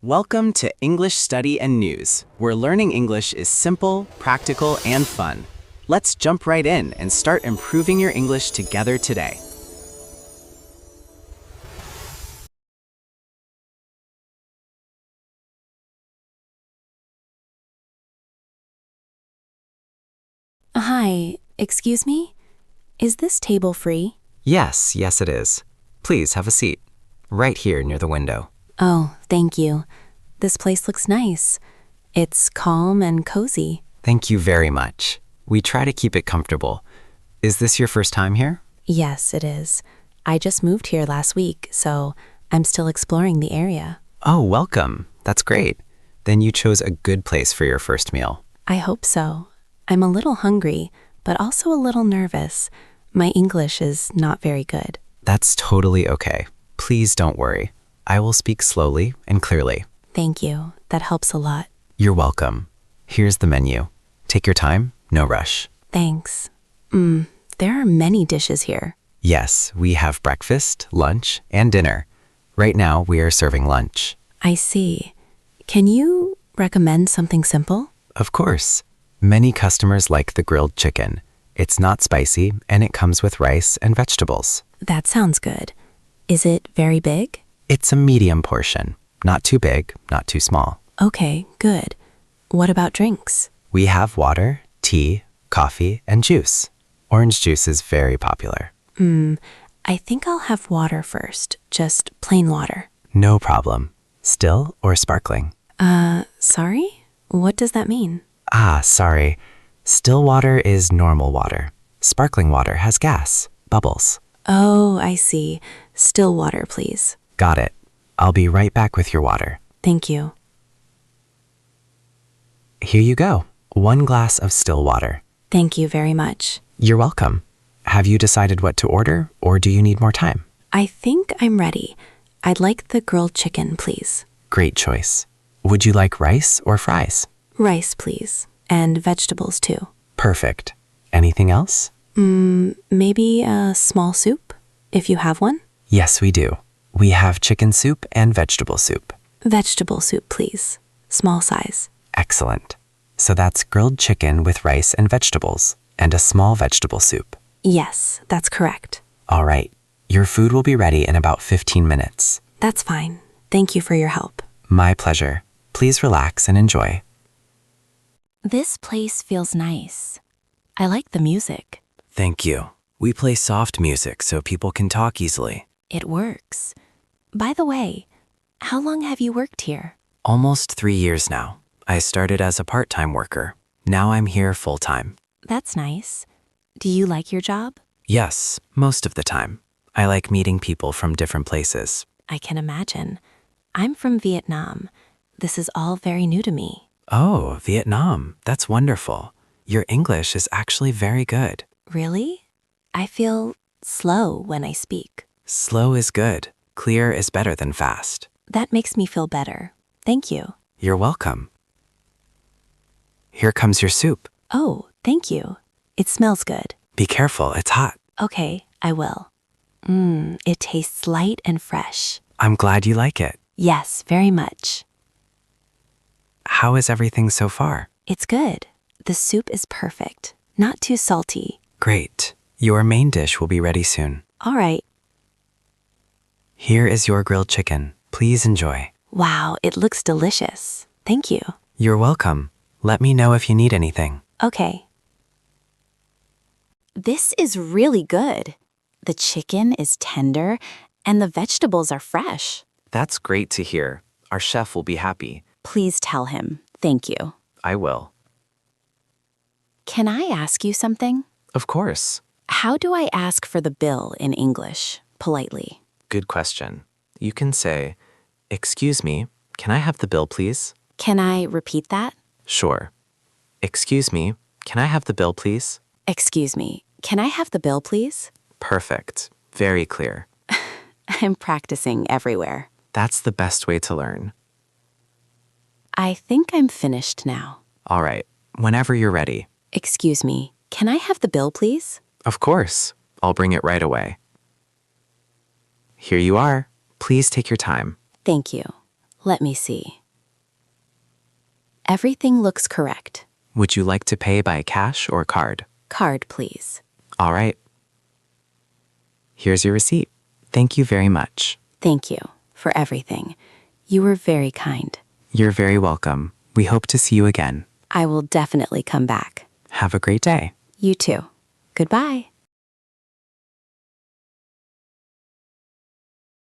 Welcome to English Study and News, where learning English is simple, practical, and fun. Let's jump right in and start improving your English together today. Hi, excuse me? Is this table free? Yes, it is. Please have a seat. Right here near the window. Oh, thank you. This place looks nice. It's calm and cozy. Thank you very much. We try to keep it comfortable. Is this your first time here? Yes, it is. I just moved here last week, so I'm still exploring the area. Oh, welcome. That's great. Then you chose a good place for your first meal. I hope so. I'm a little hungry, but also a little nervous. My English is not very good. That's totally okay. Please don't worry. I will speak slowly and clearly. Thank you. That helps a lot. You're welcome. Here's the menu. Take your time, no rush. Thanks. There are many dishes here. Yes, we have breakfast, lunch, and dinner. Right now, we are serving lunch. I see. Can you recommend something simple? Of course. Many customers like the grilled chicken. It's not spicy, and it comes with rice and vegetables. That sounds good. Is it very big? It's a medium portion. Not too big, not too small. Okay, good. What about drinks? We have water, tea, coffee, and juice. Orange juice is very popular. I think I'll have water first. Just plain water. No problem. Still or sparkling? Sorry? What does that mean? Sorry. Still water is normal water. Sparkling water has gas, bubbles. Oh, I see. Still water, please. Got it. I'll be right back with your water. Thank you. Here you go. 1 glass of still water. Thank you very much. You're welcome. Have you decided what to order, or do you need more time? I think I'm ready. I'd like the grilled chicken, please. Great choice. Would you like rice or fries? Rice, please. And vegetables, too. Perfect. Anything else? Maybe a small soup, if you have one? Yes, we do. We have chicken soup and vegetable soup. Vegetable soup, please. Small size. Excellent. So that's grilled chicken with rice and vegetables, and a small vegetable soup. Yes, that's correct. All right. Your food will be ready in about 15 minutes. That's fine. Thank you for your help. My pleasure. Please relax and enjoy. This place feels nice. I like the music. Thank you. We play soft music so people can talk easily. It works. By the way, how long have you worked here? Almost 3 years now. I started as a part-time worker. Now I'm here full-time. That's nice. Do you like your job? Yes, most of the time. I like meeting people from different places. I can imagine. I'm from Vietnam. This is all very new to me. Oh, Vietnam. That's wonderful. Your English is actually very good. Really? I feel slow when I speak. Slow is good. Clear is better than fast. That makes me feel better. Thank you. You're welcome. Here comes your soup. Oh, thank you. It smells good. Be careful, it's hot. Okay, I will. It tastes light and fresh. I'm glad you like it. Yes, very much. How is everything so far? It's good. The soup is perfect. Not too salty. Great. Your main dish will be ready soon. All right. Here is your grilled chicken. Please enjoy. Wow, it looks delicious. Thank you. You're welcome. Let me know if you need anything. Okay. This is really good. The chicken is tender and the vegetables are fresh. That's great to hear. Our chef will be happy. Please tell him. Thank you. I will. Can I ask you something? Of course. How do I ask for the bill in English, politely? Good question. You can say, "Excuse me, can I have the bill, please?" Can I repeat that? Sure. "Excuse me, can I have the bill, please?" Excuse me, can I have the bill, please? Perfect. Very clear. I'm practicing everywhere. That's the best way to learn. I think I'm finished now. All right. Whenever you're ready. Excuse me, can I have the bill, please? Of course. I'll bring it right away. Here you are. Please take your time. Thank you. Let me see. Everything looks correct. Would you like to pay by cash or card? Card, please. All right. Here's your receipt. Thank you very much. Thank you for everything. You were very kind. You're very welcome. We hope to see you again. I will definitely come back. Have a great day. You too. Goodbye.